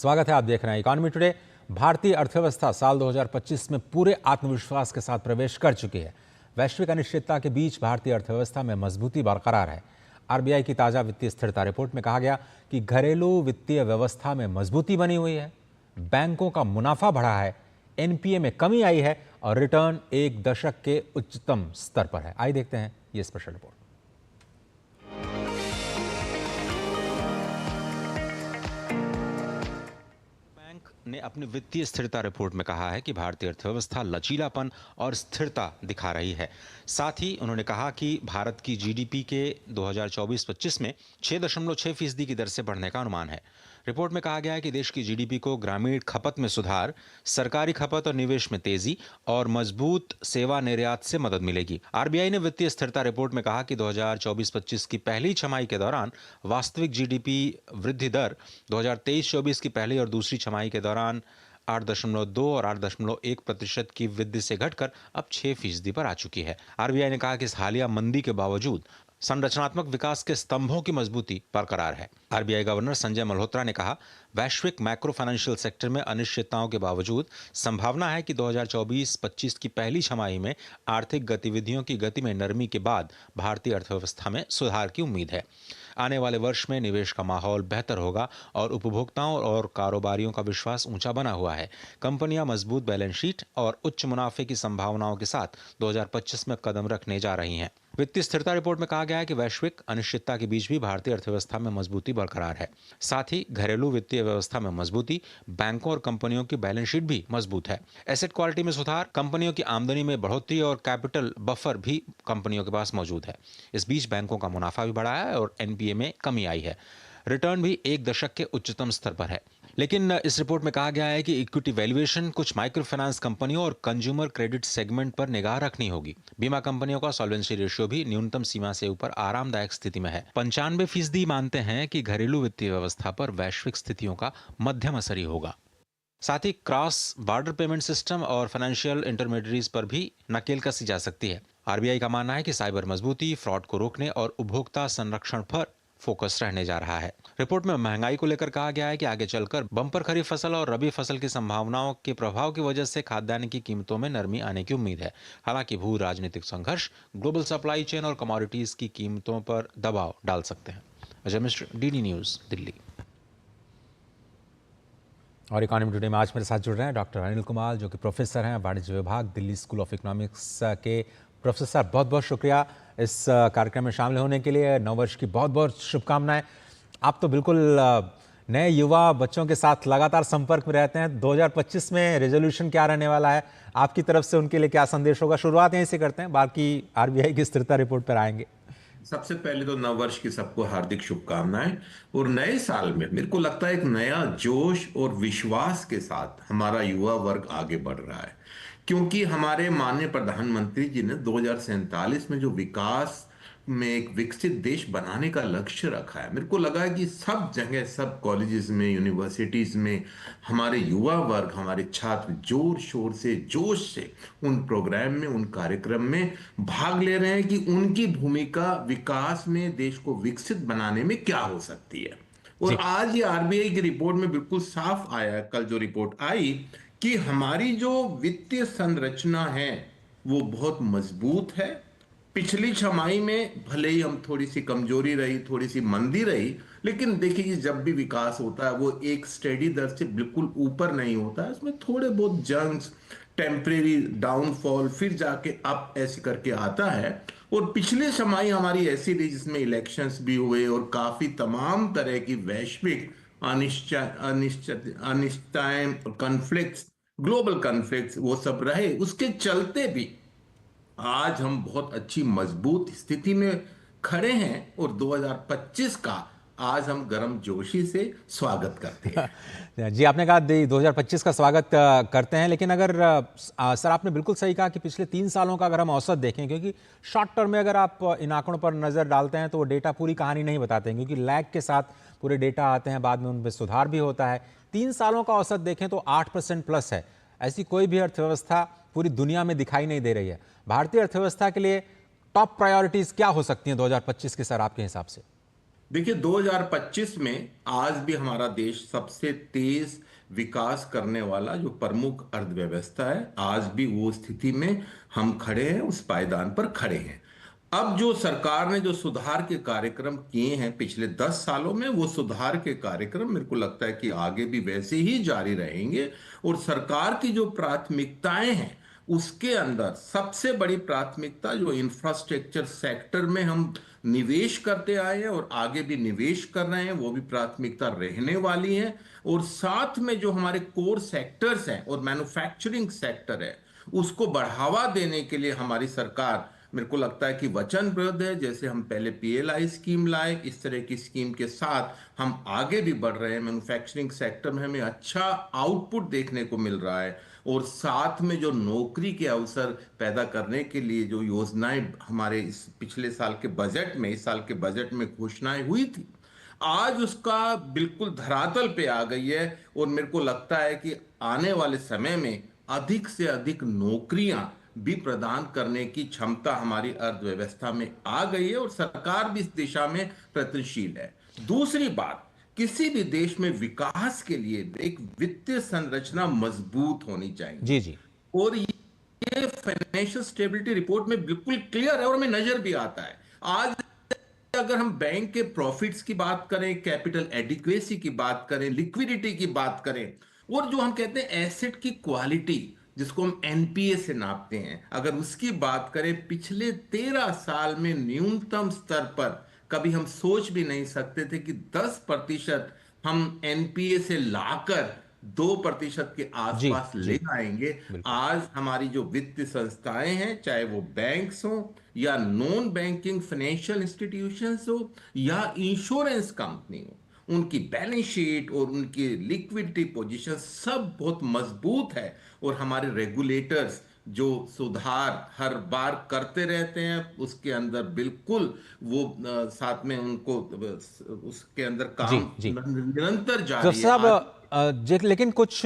स्वागत है, आप देख रहे हैं इकॉनमी टुडे। भारतीय अर्थव्यवस्था साल 2025 में पूरे आत्मविश्वास के साथ प्रवेश कर चुकी है। वैश्विक अनिश्चितता के बीच भारतीय अर्थव्यवस्था में मजबूती बरकरार है। आरबीआई की ताजा वित्तीय स्थिरता रिपोर्ट में कहा गया कि घरेलू वित्तीय व्यवस्था में मजबूती बनी हुई है, बैंकों का मुनाफा बढ़ा है, एनपीए में कमी आई है और रिटर्न एक दशक के उच्चतम स्तर पर है। आइए देखते हैं ये स्पेशल रिपोर्ट। ने अपनी वित्तीय स्थिरता रिपोर्ट में कहा है कि भारतीय अर्थव्यवस्था लचीलापन और स्थिरता दिखा रही है। साथ ही उन्होंने कहा कि भारत की जीडीपी के 2024-25 में 6.6% की दर से बढ़ने का अनुमान है। रिपोर्ट में कहा गया है कि देश की जीडीपी को ग्रामीण खपत में सुधार, सरकारी खपत और निवेश में तेजी और मजबूत सेवा निर्यात से मदद मिलेगी। आरबीआई ने वित्तीय स्थिरता रिपोर्ट में कहा कि 2024-25 की पहली छमाही के दौरान वास्तविक जीडीपी वृद्धि दर 2023-24 की पहली और दूसरी छमाही के दौरान 8.2 और 8.1% की वृद्धि से घटकर अब 6% पर आ चुकी है। आरबीआई ने कहा कि इस हालिया मंदी के बावजूद संरचनात्मक विकास के स्तंभों की मजबूती बरकरार है। आरबीआई गवर्नर संजय मल्होत्रा ने कहा, वैश्विक मैक्रो फाइनेंशियल सेक्टर में अनिश्चितताओं के बावजूद संभावना है कि 2024-25 की पहली छमाही में आर्थिक गतिविधियों की गति में नरमी के बाद भारतीय अर्थव्यवस्था में सुधार की उम्मीद है। आने वाले वर्ष में निवेश का माहौल बेहतर होगा और उपभोक्ताओं और कारोबारियों का विश्वास ऊंचा बना हुआ है। कंपनियां मजबूत बैलेंस शीट और उच्च मुनाफे की संभावनाओं के साथ 2025 में कदम रखने जा रही हैं। वित्तीय स्थिरता रिपोर्ट में कहा गया है कि वैश्विक अनिश्चितता के बीच भी भारतीय अर्थव्यवस्था में मजबूती बरकरार है। साथ ही घरेलू वित्तीय व्यवस्था में मजबूती, बैंकों और कंपनियों की बैलेंस शीट भी मजबूत है। एसेट क्वालिटी में सुधार, कंपनियों की आमदनी में बढ़ोतरी और कैपिटल बफर भी कंपनियों के पास मौजूद है। इस बीच बैंकों का मुनाफा भी बढ़ा है और एनपीए में कमी आई है। रिटर्न भी एक दशक के उच्चतम स्तर पर है। लेकिन इस रिपोर्ट में कहा गया है कि इक्विटी वैल्यूएशन, कुछ माइक्रो फाइनेंस कंपनियों और कंज्यूमर क्रेडिट सेगमेंट पर निगाह रखनी होगी। बीमा कंपनियों का सॉल्वेंसी रेशियो भी न्यूनतम सीमा से ऊपर आरामदायक स्थिति में है। 95% मानते हैं कि घरेलू वित्तीय व्यवस्था पर वैश्विक स्थितियों का मध्यम असर ही होगा। साथ ही क्रॉस बॉर्डर पेमेंट सिस्टम और फाइनेंशियल इंटरमीडियरीज पर भी नकेल कसी जा सकती है। आरबीआई का मानना है कि साइबर मजबूती, फ्रॉड को रोकने और उपभोक्ता संरक्षण पर फोकस रहने जा रहा है। रिपोर्ट में महंगाई को लेकर कहा गया है कि आगे चलकर बम्पर खरीफ फसल और रबी फसल की संभावनाओं के प्रभाव की वजह से खाद्यान्न की कीमतों में नरमी आने की उम्मीद है। हालांकि भू राजनीतिक संघर्ष, ग्लोबल सप्लाई चेन और कमोडिटीज की कीमतों पर दबाव डाल सकते हैं। Ajay Mishra, DD news, Delhi. और इकॉनमी टुडे में आज मेरे साथ जुड़ रहे हैं डॉक्टर अनिल कुमार, जो कि प्रोफेसर हैं वाणिज्य विभाग, दिल्ली स्कूल ऑफ इकोनॉमिक्स के। प्रोफेसर, बहुत बहुत शुक्रिया इस कार्यक्रम में शामिल होने के लिए। नववर्ष की बहुत बहुत शुभकामनाएं। आप तो बिल्कुल नए युवा बच्चों के साथ लगातार संपर्क में रहते हैं। 2025 में रेजोल्यूशन क्या रहने वाला है, आपकी तरफ से उनके लिए क्या संदेश होगा? शुरुआत यहीं से करते हैं, बाकी आरबीआई की स्थिरता रिपोर्ट पर आएंगे। सबसे पहले तो नववर्ष की सबको हार्दिक शुभकामनाएं। और नए साल में मेरे को लगता है एक नया जोश और विश्वास के साथ हमारा युवा वर्ग आगे बढ़ रहा है, क्योंकि हमारे माननीय प्रधानमंत्री जी ने 2047 में जो विकास में एक विकसित देश बनाने का लक्ष्य रखा है, मेरे को लगा है कि सब जगह, सब कॉलेजेस में, यूनिवर्सिटीज में हमारे युवा वर्ग, हमारे छात्र जोर शोर से, जोश से उन प्रोग्राम में, उन कार्यक्रम में भाग ले रहे हैं कि उनकी भूमिका विकास में, देश को विकसित बनाने में क्या हो सकती है। और जी, आज ये आरबीआई की रिपोर्ट में बिल्कुल साफ आया है, कल जो रिपोर्ट आई, कि हमारी जो वित्तीय संरचना है वो बहुत मजबूत है। पिछली छमाही में भले ही हम थोड़ी सी कमजोरी रही, थोड़ी सी मंदी रही, लेकिन देखिए कि जब भी विकास होता है वो एक स्टेडी दर से बिल्कुल ऊपर नहीं होता है। उसमें थोड़े बहुत जंक्स, टेम्परेरी डाउनफॉल, फिर जाके अप ऐसे करके आता है। और पिछली छमाही हमारी ऐसी रही जिसमें इलेक्शंस भी हुए और काफी तमाम तरह की वैश्विक अनिश्चित अनिश्चित अनिश्चितताएं, कॉन्फ्लिक्ट्स, ग्लोबल कॉन्फ्लिक्ट्स वो सब रहे। उसके चलते भी आज हम बहुत अच्छी मजबूत स्थिति में खड़े हैं और 2025 का आज हम गर्म जोशी से स्वागत करते हैं। जी, आपने कहा 2025 का स्वागत करते हैं, लेकिन अगर सर, आपने बिल्कुल सही कहा कि पिछले 3 सालों का अगर हम औसत देखें, क्योंकि शॉर्ट टर्म में अगर आप इन आंकड़ों पर नज़र डालते हैं तो वो डेटा पूरी कहानी नहीं बताते हैं, क्योंकि लैग के साथ पूरे डेटा आते हैं, बाद में उनमें सुधार भी होता है। 3 सालों का औसत देखें तो 8% प्लस है। ऐसी कोई भी अर्थव्यवस्था पूरी दुनिया में दिखाई नहीं दे रही है। भारतीय अर्थव्यवस्था के लिए टॉप प्रायोरिटीज क्या हो सकती हैं 2025 के, सर, आपके हिसाब से? देखिए 2025 में आज भी हमारा देश सबसे तेज विकास करने वाला जो प्रमुख अर्थव्यवस्था है, आज भी वो स्थिति में हम खड़े हैं, उस पायदान पर खड़े हैं। अब जो सरकार ने जो सुधार के कार्यक्रम किए हैं पिछले 10 सालों में, वो सुधार के कार्यक्रम मेरे को लगता है कि आगे भी वैसे ही जारी रहेंगे। और सरकार की जो प्राथमिकताएं हैं उसके अंदर सबसे बड़ी प्राथमिकता जो इंफ्रास्ट्रक्चर सेक्टर में हम निवेश करते आए हैं और आगे भी निवेश कर रहे हैं, वो भी प्राथमिकता रहने वाली है। और साथ में जो हमारे कोर सेक्टर्स हैं और मैन्युफैक्चरिंग सेक्टर है, उसको बढ़ावा देने के लिए हमारी सरकार, मेरे को लगता है कि वचनबद्ध है। जैसे हम पहले पीएलआई स्कीम लाए, इस तरह की स्कीम के साथ हम आगे भी बढ़ रहे हैं। मैन्युफैक्चरिंग सेक्टर में हमें अच्छा आउटपुट देखने को मिल रहा है। और साथ में जो नौकरी के अवसर पैदा करने के लिए जो योजनाएं हमारे इस पिछले साल के बजट में, इस साल के बजट में घोषणाएं हुई थी, आज उसका बिल्कुल धरातल पे आ गई है। और मेरे को लगता है कि आने वाले समय में अधिक से अधिक नौकरियां भी प्रदान करने की क्षमता हमारी अर्थव्यवस्था में आ गई है और सरकार भी इस दिशा में प्रयत्नशील है। दूसरी बात, किसी भी देश में विकास के लिए एक वित्तीय संरचना मजबूत होनी चाहिए। जी जी। और ये फाइनेंशियल स्टेबिलिटी रिपोर्ट में बिल्कुल क्लियर है और हमें नजर भी आता है। आज अगर हम बैंक के प्रॉफिट्स की बात करें, कैपिटल एडिक्वेसी की बात करें, लिक्विडिटी की बात करें, और जो हम कहते हैं एसेट की क्वालिटी, जिसको हम एनपीए से नापते हैं, अगर उसकी बात करें, पिछले 13 साल में न्यूनतम स्तर पर कभी हम सोच भी नहीं सकते थे कि 10% हम एनपीए से लाकर 2% के जी आसपास ले जी। आएंगे। बिल्कुल। आज हमारी जो वित्तीय संस्थाएं हैं, चाहे वो बैंक्स हो या नॉन बैंकिंग फाइनेंशियल इंस्टीट्यूशंस हो या इंश्योरेंस कंपनी हो, उनकी बैलेंस शीट और उनकी लिक्विडिटी पोजीशन सब बहुत मजबूत है। और हमारे रेगुलेटर्स जो सुधार हर बार करते रहते हैं, उसके अंदर बिल्कुल वो साथ में उनको उसके अंदर जी काम जी। निरंतर तो जारी है साहब, आज। लेकिन कुछ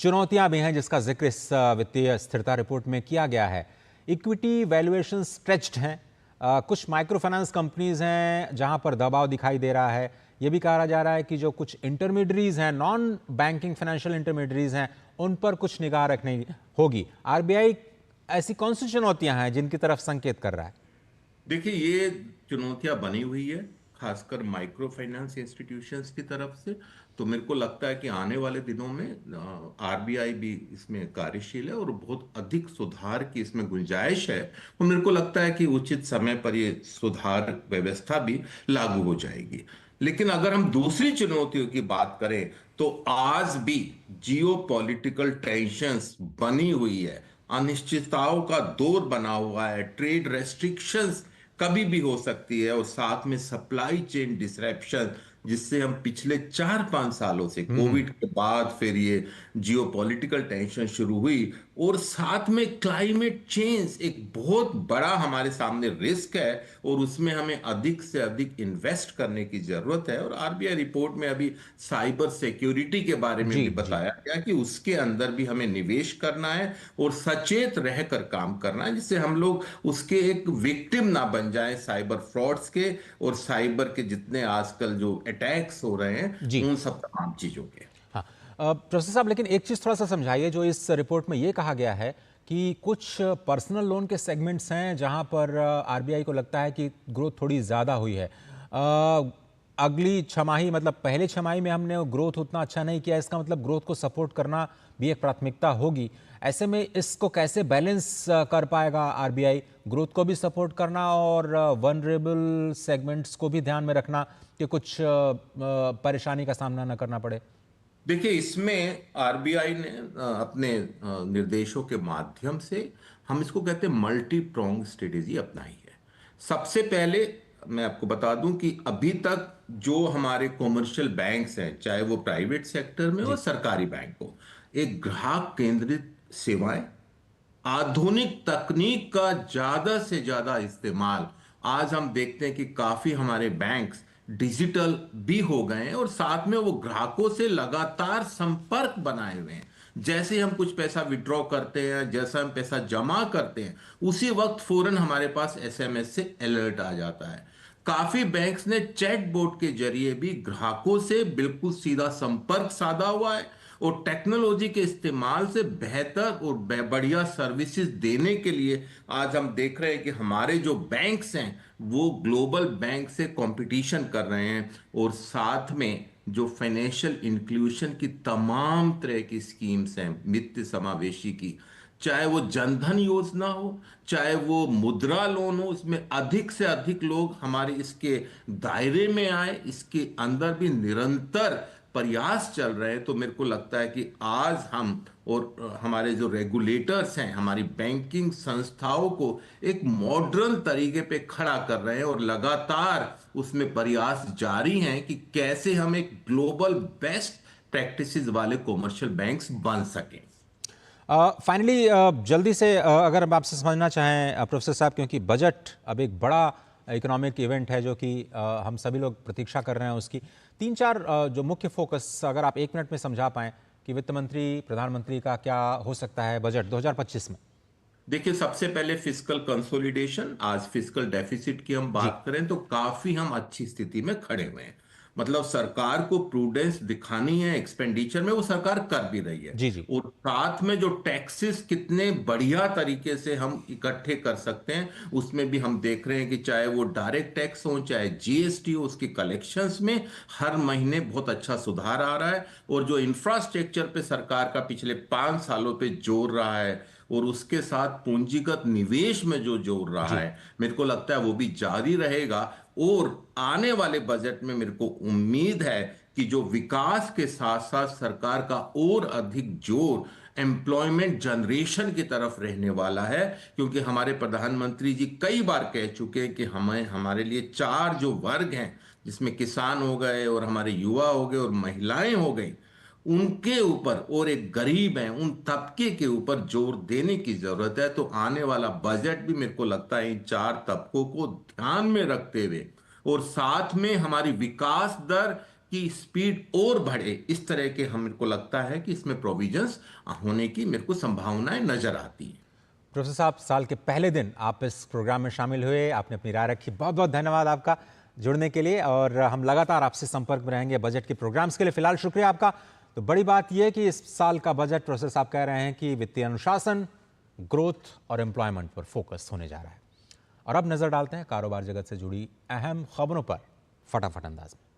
चुनौतियां भी हैं जिसका जिक्र इस वित्तीय स्थिरता रिपोर्ट में किया गया है। इक्विटी वैल्यूएशन स्ट्रेच्ड हैं। कुछ माइक्रो फाइनेंस कंपनीज हैं जहां पर दबाव दिखाई दे रहा है। यह भी कहा जा रहा है कि जो कुछ इंटरमीडियरीज हैं, नॉन बैंकिंग फाइनेंशियल इंटरमीडियरीज हैं, उन पर कुछ निगाह रखनी होगी। आरबीआई ऐसी कौन सी चुनौतियां हैं जिनकी तरफ संकेत कर रहा है? देखिए ये चुनौतियां बनी हुई है, खासकर माइक्रो फाइनेंस इंस्टीट्यूशंस की तरफ से। तो मेरे को लगता है कि आने वाले दिनों में आरबीआई भी इसमें कार्यशील है और बहुत अधिक सुधार की इसमें गुंजाइश है। और मेरे को लगता है कि उचित समय पर ये सुधार व्यवस्था भी लागू हो जाएगी। लेकिन अगर हम दूसरी चुनौतियों की बात करें, तो आज भी जियो पॉलिटिकल टेंशंस बनी हुई है, अनिश्चितताओं का दौर बना हुआ है, ट्रेड रेस्ट्रिक्शंस कभी भी हो सकती है, और साथ में सप्लाई चेन डिसरप्शन, जिससे हम पिछले 4-5 सालों से, कोविड के बाद फिर ये जियोपॉलिटिकल टेंशन शुरू हुई, और साथ में क्लाइमेट चेंज एक बहुत बड़ा हमारे सामने रिस्क है, और उसमें हमें अधिक से अधिक इन्वेस्ट करने की जरूरत है। और आरबीआई रिपोर्ट में अभी साइबर सिक्योरिटी के बारे में जी भी जी। बताया गया कि उसके अंदर भी हमें निवेश करना है और सचेत रहकर काम करना है, जिससे हम लोग उसके एक विक्टिम ना बन जाएं साइबर फ्रॉड्स के, और साइबर के जितने आजकल जो अटैक्स हो रहे हैं जी। उन सब तमाम चीजों के। हाँ। प्रोफेसर साहब, लेकिन एक चीज़ थोड़ा सा समझाइए। जो इस रिपोर्ट में ये कहा गया है कि कुछ पर्सनल लोन के सेगमेंट्स हैं जहां पर आरबीआई को लगता है कि ग्रोथ थोड़ी ज़्यादा हुई है। अगली छमाही, मतलब पहले छमाही में हमने ग्रोथ उतना अच्छा नहीं किया, इसका मतलब ग्रोथ को सपोर्ट करना भी एक प्राथमिकता होगी। ऐसे में इसको कैसे बैलेंस कर पाएगा आरबीआई? ग्रोथ को भी सपोर्ट करना और वनरेबल सेगमेंट्स को भी ध्यान में रखना कि कुछ परेशानी का सामना न करना पड़े। देखिए इसमें आरबीआई ने अपने निर्देशों के माध्यम से, हम इसको कहते हैं मल्टी प्रोंग स्ट्रेटेजी अपनाई है। सबसे पहले मैं आपको बता दूं कि अभी तक जो हमारे कॉमर्शियल बैंक्स हैं, चाहे वो प्राइवेट सेक्टर में हो जी सरकारी बैंक हो, एक ग्राहक केंद्रित सेवाएं, आधुनिक तकनीक का ज्यादा से ज्यादा इस्तेमाल। आज हम देखते हैं कि काफी हमारे बैंक्स डिजिटल भी हो गए हैं और साथ में वो ग्राहकों से लगातार संपर्क बनाए हुए हैं। जैसे हम कुछ पैसा विड्रॉ करते हैं, जैसा हम पैसा जमा करते हैं, उसी वक्त फौरन हमारे पास एसएमएस से अलर्ट आ जाता है। काफी बैंक्स ने चैटबॉट के जरिए भी ग्राहकों से बिल्कुल सीधा संपर्क साधा हुआ है, और टेक्नोलॉजी के इस्तेमाल से बेहतर और बढ़िया सर्विसेज देने के लिए आज हम देख रहे हैं कि हमारे जो बैंक्स हैं वो ग्लोबल बैंक से कंपटीशन कर रहे हैं। और साथ में जो फाइनेंशियल इंक्लूजन की तमाम तरह की स्कीम्स हैं वित्त समावेशी की, चाहे वो जनधन योजना हो, चाहे वो मुद्रा लोन हो, उसमें अधिक से अधिक लोग हमारे इसके दायरे में आए, इसके अंदर भी निरंतर प्रयास चल रहे हैं। तो मेरे को लगता है कि आज हम और हमारे जो रेगुलेटर्स हैं हमारी बैंकिंग संस्थाओं को एक मॉडर्न तरीके पे खड़ा कर रहे हैं, और लगातार उसमें प्रयास जारी हैं कि कैसे हम एक ग्लोबल बेस्ट प्रैक्टिसेस वाले कॉमर्शियल बैंक्स बन सकें। फाइनली जल्दी से अगर हम आपसे समझना चाहें प्रोफेसर साहब, क्योंकि बजट अब एक बड़ा इकोनॉमिक इवेंट है जो कि हम सभी लोग प्रतीक्षा कर रहे हैं उसकी, तीन चार जो मुख्य फोकस अगर आप एक मिनट में समझा पाएं कि वित्त मंत्री प्रधानमंत्री का क्या हो सकता है बजट 2025 में। देखिए, सबसे पहले फिस्कल कंसोलिडेशन। आज फिस्कल डेफिसिट की हम जी बात करें तो काफी हम अच्छी स्थिति में खड़े हुए हैं। मतलब सरकार को प्रूडेंस दिखानी है एक्सपेंडिचर में, वो सरकार कर भी रही है। जी जी। और साथ में जो टैक्सेस कितने बढ़िया तरीके से हम इकट्ठे कर सकते हैं उसमें भी हम देख रहे हैं कि चाहे वो डायरेक्ट टैक्स हो चाहे जीएसटी हो, उसकी कलेक्शंस में हर महीने बहुत अच्छा सुधार आ रहा है। और जो इंफ्रास्ट्रक्चर पे सरकार का पिछले 5 सालों पे जोर रहा है और उसके साथ पूंजीगत निवेश में जो जोड़ रहा जी है, मेरे को लगता है वो भी जारी रहेगा। और आने वाले बजट में मेरे को उम्मीद है कि जो विकास के साथ साथ सरकार का और अधिक जोर एम्प्लॉयमेंट जनरेशन की तरफ रहने वाला है। क्योंकि हमारे प्रधानमंत्री जी कई बार कह चुके हैं कि हमें हमारे लिए चार जो वर्ग हैं, जिसमें किसान हो गए और हमारे युवा हो गए और महिलाएं हो गई, उनके ऊपर और एक गरीब है उन तबके के ऊपर जोर देने की जरूरत है। तो आने वाला बजट भी मेरे को लगता है इन चार तबकों को ध्यान में रखते हुए और साथ में हमारी विकास दर की स्पीड और बढ़े, इस तरह के हम मेरे को लगता है कि इसमें प्रोविजंस होने की मेरे को संभावनाएं नजर आती हैं। प्रोफेसर साहब, साल के पहले दिन आप इस प्रोग्राम में शामिल हुए, आपने अपनी राय रखी, बहुत बहुत धन्यवाद आपका जुड़ने के लिए। और हम लगातार आपसे संपर्क में रहेंगे बजट के प्रोग्राम्स के लिए। फिलहाल शुक्रिया आपका। तो बड़ी बात यह है कि इस साल का बजट प्रोफेसर साहब कह रहे हैं कि वित्तीय अनुशासन, ग्रोथ और एम्प्लॉयमेंट पर फोकस होने जा रहा है। और अब नजर डालते हैं कारोबार जगत से जुड़ी अहम खबरों पर फटाफट अंदाज में।